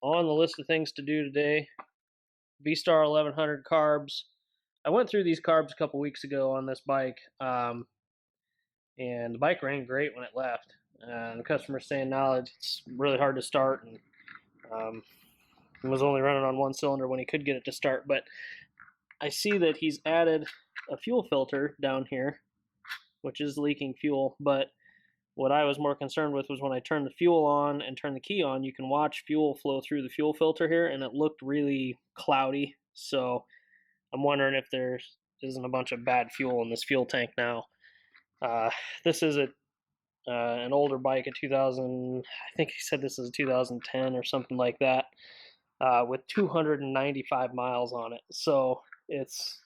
On the list of things to do today, V-Star 1100 carbs. I went through these carbs a couple weeks ago on this bike, and the bike ran great when it left. The customer's saying now it's really hard to start, and it was only running on one cylinder when he could get it to start. But I see that he's added a fuel filter down here, which is leaking fuel. But what I was more concerned with was when I turned the fuel on and turned the key on, you can watch fuel flow through the fuel filter here, and it looked really cloudy. So I'm wondering if there isn't a bunch of bad fuel in this fuel tank now. This is an older bike, a 2000, I think he said this is a 2010 or something like that, with 295 miles on it. So it's,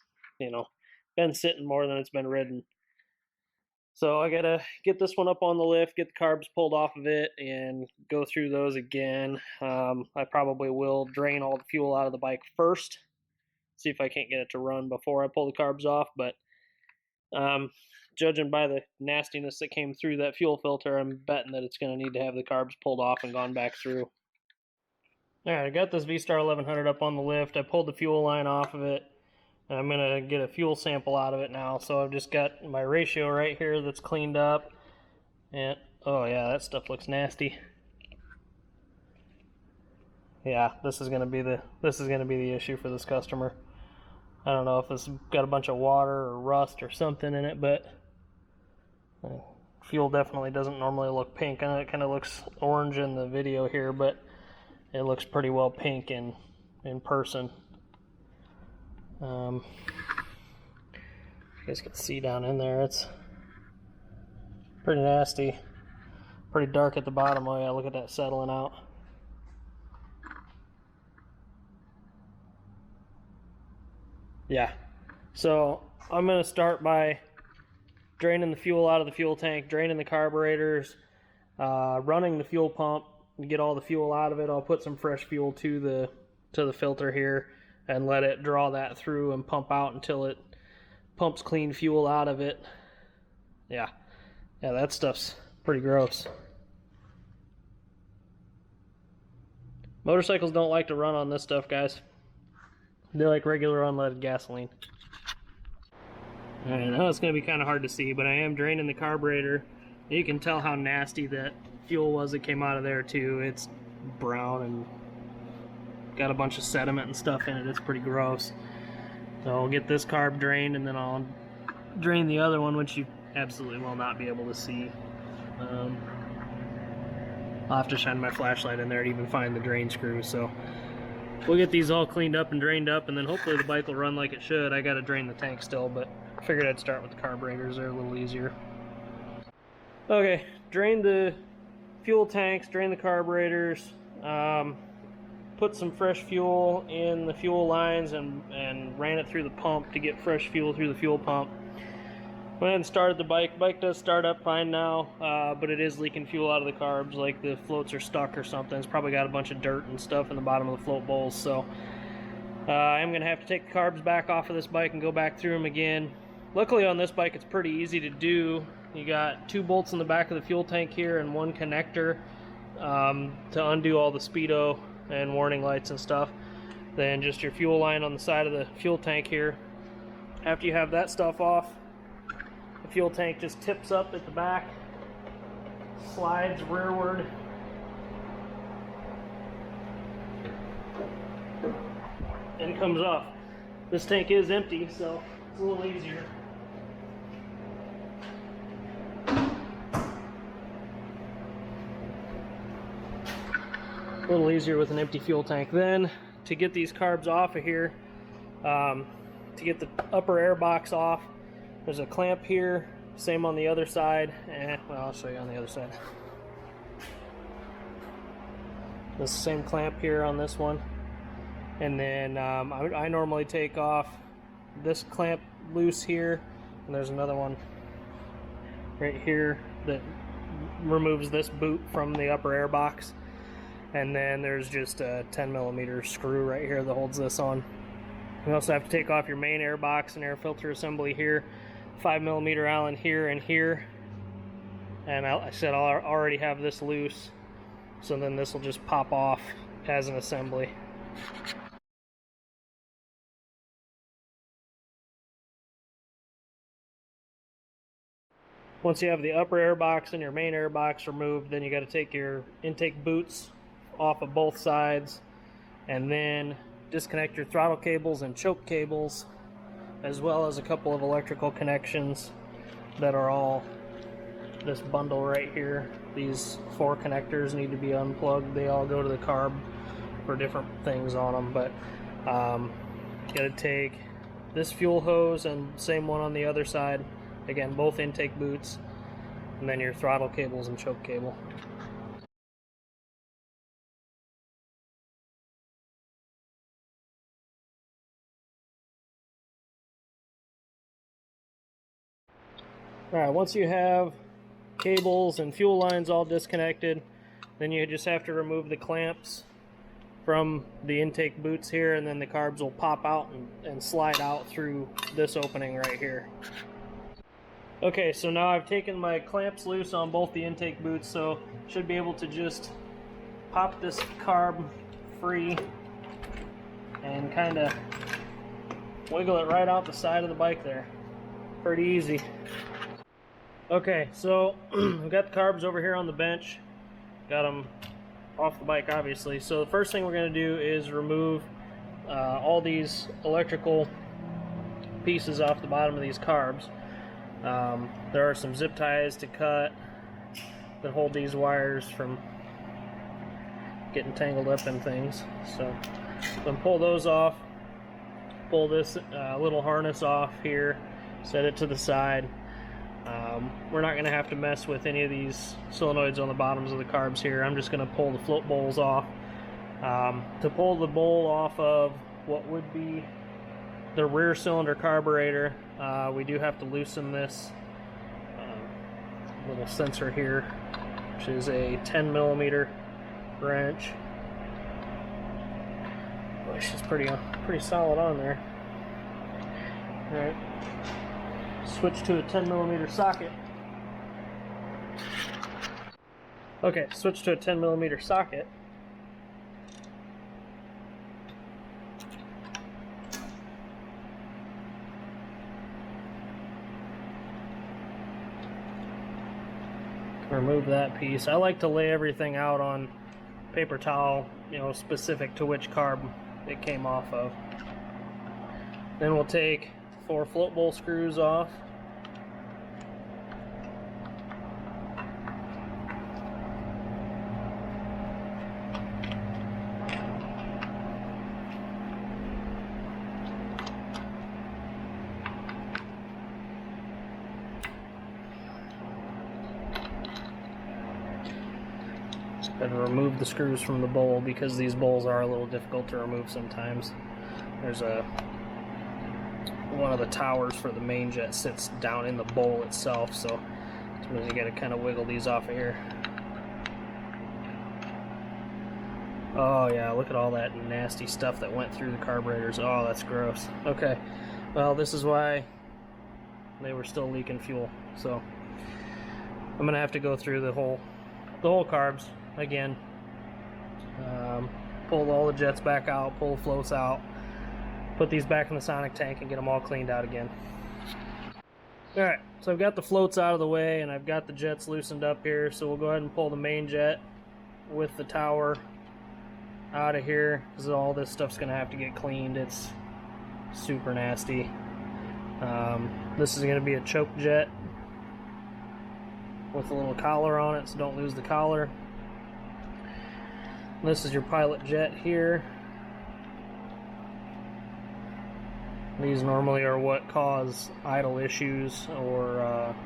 been sitting more than it's been ridden. So I gotta get this one up on the lift, get the carbs pulled off of it, and go through those again. I probably will drain all the fuel out of the bike first, see if I can't get it to run before I pull the carbs off. But judging by the nastiness that came through that fuel filter, I'm betting that it's going to need to have the carbs pulled off and gone back through. All right, I got this V-Star 1100 up on the lift. I pulled the fuel line off of it. And I'm going to get a fuel sample out of it now. So I've just got my ratio right here that's cleaned up. And oh yeah, that stuff looks nasty. Yeah, this is going to be the issue for this customer. I don't know if it's got a bunch of water or rust or something in it, but fuel definitely doesn't normally look pink. I know it kind of looks orange in the video here, but it looks pretty well pink in person. You guys can see down in there, it's pretty nasty, pretty dark at the bottom. Oh yeah, look at that settling out. Yeah, so I'm going to start by draining the fuel out of the fuel tank, draining the carburetors, running the fuel pump, and get all the fuel out of it. I'll put some fresh fuel to the filter here and let it draw that through and pump out until it pumps clean fuel out of it. Yeah, that stuff's pretty gross. Motorcycles don't like to run on this stuff, guys. They like regular unleaded gasoline. Alright, now it's going to be kind of hard to see, but I am draining the carburetor. You can tell how nasty that fuel was that came out of there too. It's brown and got a bunch of sediment and stuff in it. It's pretty gross. So I'll get this carb drained, and then I'll drain the other one, which you absolutely will not be able to see. I'll have to shine my flashlight in there to even find the drain screws. So we'll get these all cleaned up and drained up, and then hopefully the bike will run like it should. I got to drain the tank still, but I figured I'd start with the carburetors. They're a little easier. Okay, drain the fuel tanks, drain the carburetors, put some fresh fuel in the fuel lines and ran it through the pump to get fresh fuel through the fuel pump. Went ahead and started the bike. Bike does start up fine now, but it is leaking fuel out of the carbs, like the floats are stuck or something. It's probably got a bunch of dirt and stuff in the bottom of the float bowls. So I'm going to have to take the carbs back off of this bike and go back through them again. Luckily on this bike it's pretty easy to do. You got 2 bolts in the back of the fuel tank here and 1 connector to undo all the speedo and warning lights and stuff. Then just your fuel line on the side of the fuel tank here. After you have that stuff off, the fuel tank just tips up at the back, slides rearward, and comes off. This tank is empty, so it's a little easier. A little easier with an empty fuel tank. Then to get these carbs off of here, to get the upper air box off, there's a clamp here, same on the other side, and well, I'll show you on the other side. The same clamp here on this one, and then I normally take off this clamp loose here, and there's another one right here that removes this boot from the upper air box. And then there's just a 10mm screw right here that holds this on. You also have to take off your main air box and air filter assembly here, 5mm Allen here and here. And I said I'll already have this loose, so then this will just pop off as an assembly. Once you have the upper air box and your main air box removed, then you got to take your intake boots off of both sides and then disconnect your throttle cables and choke cables, as well as a couple of electrical connections that are all this bundle right here. These 4 connectors need to be unplugged. They all go to the carb for different things on them, but you got to take this fuel hose and same one on the other side. Again, both intake boots, and then your throttle cables and choke cable. Alright, once you have cables and fuel lines all disconnected, then you just have to remove the clamps from the intake boots here, and then the carbs will pop out and slide out through this opening right here. Okay, so now I've taken my clamps loose on both the intake boots, so should be able to just pop this carb free and kind of wiggle it right out the side of the bike there. Pretty easy. Okay, so I've got the carbs over here on the bench. Got them off the bike, obviously. So the first thing we're going to do is remove all these electrical pieces off the bottom of these carbs. There are some zip ties to cut that hold these wires from getting tangled up in things. So then pull those off, pull this little harness off here, set it to the side. We're not going to have to mess with any of these solenoids on the bottoms of the carbs here. I'm just going to pull the float bowls off. To pull the bowl off of what would be the rear cylinder carburetor, we do have to loosen this little sensor here, which is a 10mm wrench. Which is pretty solid on there. Alright, switch to a 10mm socket. Okay, switch to a 10mm socket. Remove that piece. I like to lay everything out on paper towel, you know, specific to which carb it came off of. Then we'll take 4 float bowl screws off. And remove the screws from the bowl, because these bowls are a little difficult to remove sometimes. There's one of the towers for the main jet sits down in the bowl itself, so you got to kind of wiggle these off of here. Oh yeah, look at all that nasty stuff that went through the carburetors. Oh, that's gross. Okay, well, this is why they were still leaking fuel. So I'm gonna have to go through the whole carbs again. Pull all the jets back out, pull the floats out, put these back in the sonic tank, and get them all cleaned out again. Alright, so I've got the floats out of the way and I've got the jets loosened up here, so we'll go ahead and pull the main jet with the tower out of here, because all this stuff's going to have to get cleaned. It's super nasty. This is going to be a choke jet with a little collar on it, so don't lose the collar. This is your pilot jet here. These normally are what cause idle issues or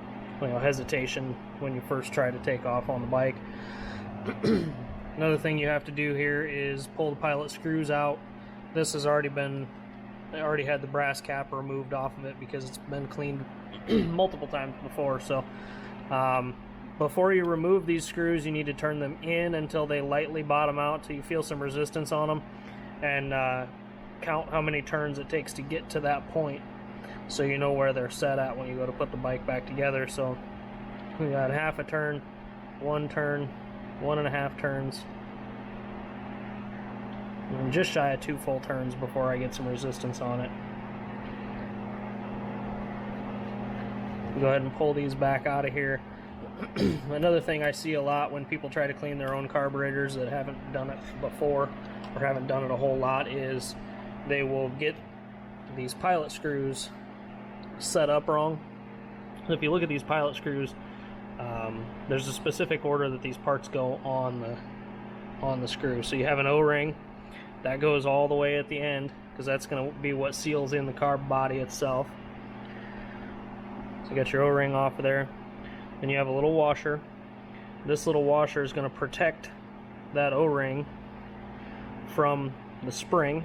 hesitation when you first try to take off on the bike. Another thing you have to do here is pull the pilot screws out. This has already had the brass cap removed off of it because it's been cleaned multiple times before. So before you remove these screws, you need to turn them in until they lightly bottom out, till you feel some resistance on them, and count how many turns it takes to get to that point, so you know where they're set at when you go to put the bike back together. So we got half a turn, 1 turn, 1.5 turns, I'm just shy of 2 full turns before I get some resistance on it. Go ahead and pull these back out of here. Another thing I see a lot when people try to clean their own carburetors that haven't done it before or haven't done it a whole lot is they will get these pilot screws set up wrong. If you look at these pilot screws, there's a specific order that these parts go on the screw. So you have an O-ring that goes all the way at the end, because that's going to be what seals in the carb body itself. So you got your O-ring off of there. Then you have a little washer. This little washer is going to protect that O-ring from the spring,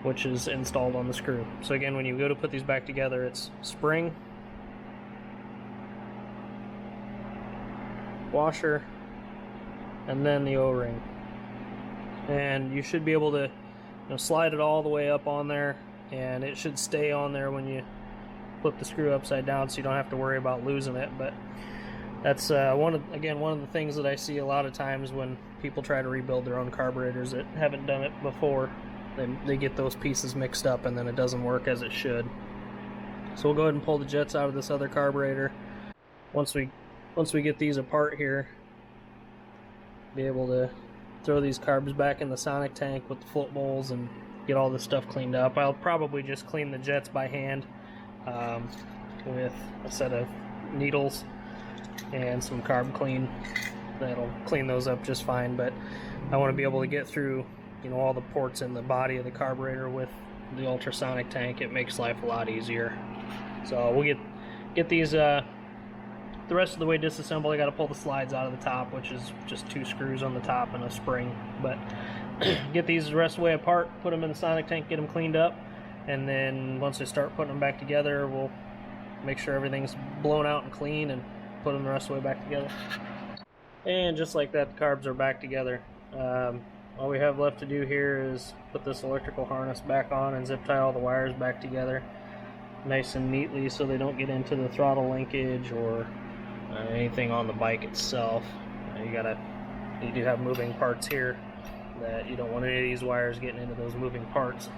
which is installed on the screw. So again, when you go to put these back together, it's spring, washer, and then the O-ring. And you should be able to slide it all the way up on there, and it should stay on there when you flip the screw upside down, so you don't have to worry about losing it. But that's one of the things that I see a lot of times when people try to rebuild their own carburetors that haven't done it before. They get those pieces mixed up, and then it doesn't work as it should. So we'll go ahead and pull the jets out of this other carburetor. Once we get these apart here, be able to throw these carbs back in the sonic tank with the float bowls and get all this stuff cleaned up. I'll probably just clean the jets by hand with a set of needles and some carb clean. That'll clean those up just fine, but I want to be able to get through all the ports in the body of the carburetor with the ultrasonic tank. It makes life a lot easier. So we'll get these the rest of the way disassembled. I got to pull the slides out of the top, which is just 2 screws on the top and a spring. But get these the rest of the way apart, put them in the sonic tank, get them cleaned up, and then once I start putting them back together, we'll make sure everything's blown out and clean and put them the rest of the way back together. And just like that, the carbs are back together. All we have left to do here is put this electrical harness back on and zip tie all the wires back together nice and neatly so they don't get into the throttle linkage or anything on the bike itself. You do have moving parts here that you don't want any of these wires getting into those moving parts.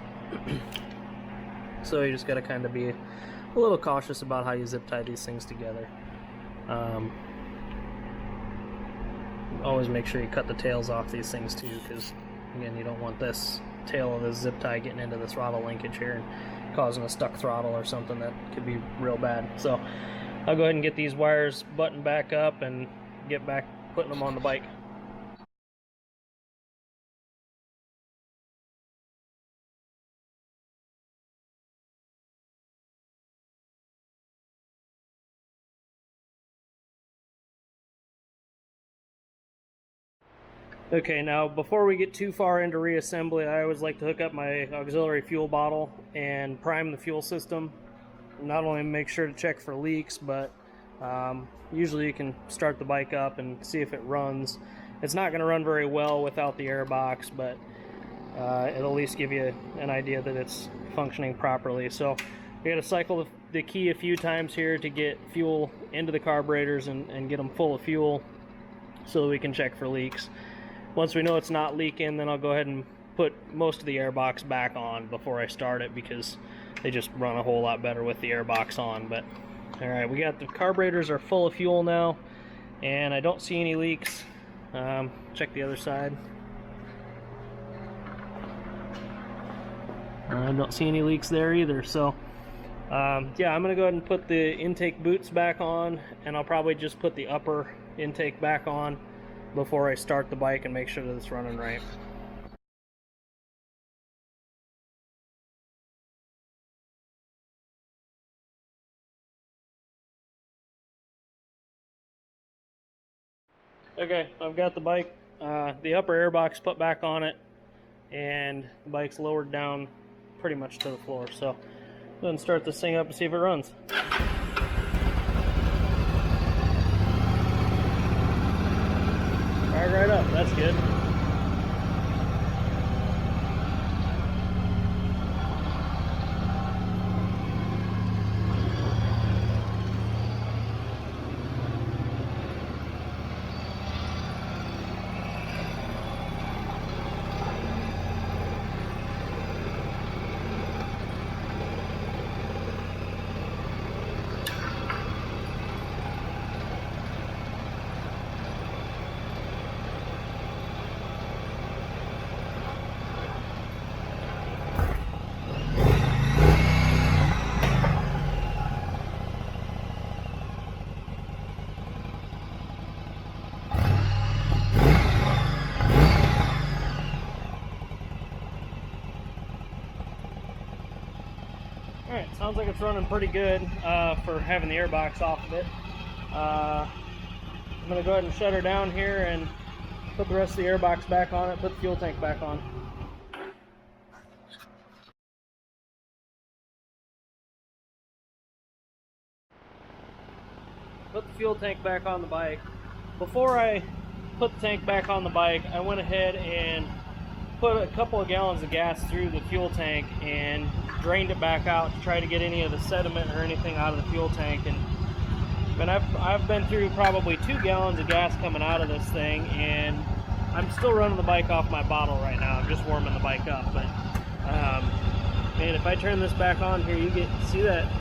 So you just got to kind of be a little cautious about how you zip tie these things together. Always make sure you cut the tails off these things too, because again, you don't want this tail of this zip tie getting into the throttle linkage here and causing a stuck throttle or something that could be real bad. So I'll go ahead and get these wires buttoned back up and get back putting them on the bike. Okay, now before we get too far into reassembly, I always like to hook up my auxiliary fuel bottle and prime the fuel system. Not only make sure to check for leaks, but usually you can start the bike up and see if it runs. It's not going to run very well without the air box, but it'll at least give you an idea that it's functioning properly. So we got to cycle the key a few times here to get fuel into the carburetors and get them full of fuel so that we can check for leaks. Once we know it's not leaking, then I'll go ahead and put most of the air box back on before I start it, because they just run a whole lot better with the air box on. But alright, we got the carburetors are full of fuel now, and I don't see any leaks. Check the other side. I don't see any leaks there either. So yeah, I'm gonna go ahead and put the intake boots back on, and I'll probably just put the upper intake back on before I start the bike and make sure that it's running right. Okay, I've got the bike, the upper air box put back on it, and the bike's lowered down pretty much to the floor. So go ahead and start this thing up and see if it runs. Right up, that's good. sounds like it's running pretty good for having the airbox off of it. I'm going to go ahead and shut her down here and put the rest of the airbox back on it, put the fuel tank back on. Put the fuel tank back on the bike. Before I put the tank back on the bike, I went ahead and put a couple of gallons of gas through the fuel tank and drained it back out to try to get any of the sediment or anything out of the fuel tank. And I've been through probably 2 gallons of gas coming out of this thing, and I'm still running the bike off my bottle right now. I'm just warming the bike up. But man, if I turn this back on here, you see that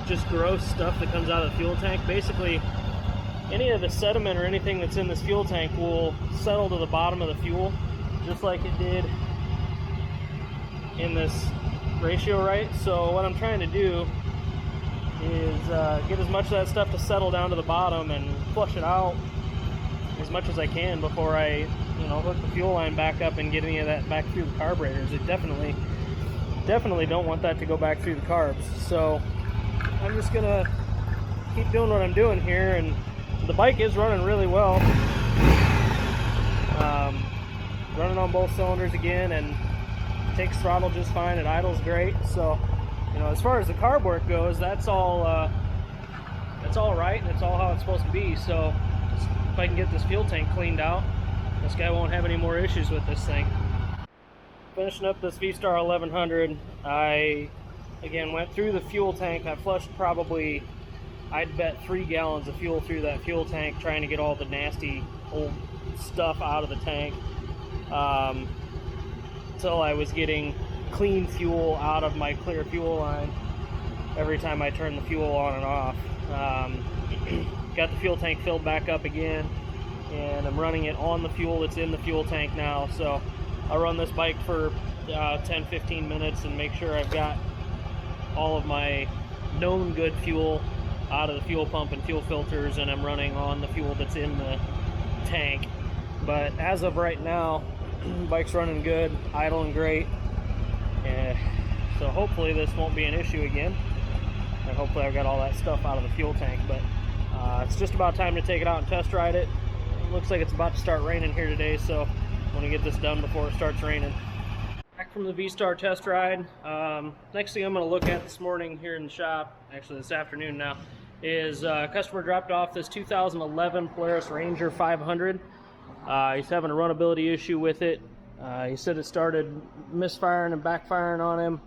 just gross stuff that comes out of the fuel tank. Basically, any of the sediment or anything that's in this fuel tank will settle to the bottom of the fuel, just like it did in this ratio, right? So what I'm trying to do is get as much of that stuff to settle down to the bottom and flush it out as much as I can before I, hook the fuel line back up and get any of that back through the carburetors. It definitely don't want that to go back through the carbs. So I'm just gonna keep doing what I'm doing here, and the bike is running really well. Running on both cylinders again, and takes throttle just fine. It idles great. So, as far as the carb work goes, that's all right, and it's all how it's supposed to be. So, if I can get this fuel tank cleaned out, this guy won't have any more issues with this thing. Finishing up this V-Star 1100, I again went through the fuel tank. I flushed probably, I'd bet 3 gallons of fuel through that fuel tank, trying to get all the nasty old stuff out of the tank, until I was getting clean fuel out of my clear fuel line every time I turned the fuel on and off. Got the fuel tank filled back up again, and I'm running it on the fuel that's in the fuel tank now. So I'll run this bike for 10-15 minutes and make sure I've got all of my known good fuel out of the fuel pump and fuel filters, and I'm running on the fuel that's in the tank. But as of right now, bike's running good, idling great, so hopefully this won't be an issue again, and hopefully I've got all that stuff out of the fuel tank. But it's just about time to take it out and test ride it. It looks like it's about to start raining here today, so I want to get this done before it starts raining. Back from the V-Star test ride. Next thing I'm going to look at this morning here in the shop, actually this afternoon now, is a customer dropped off this 2011 Polaris Ranger 500. He's having a runnability issue with it. He said it started misfiring and backfiring on him.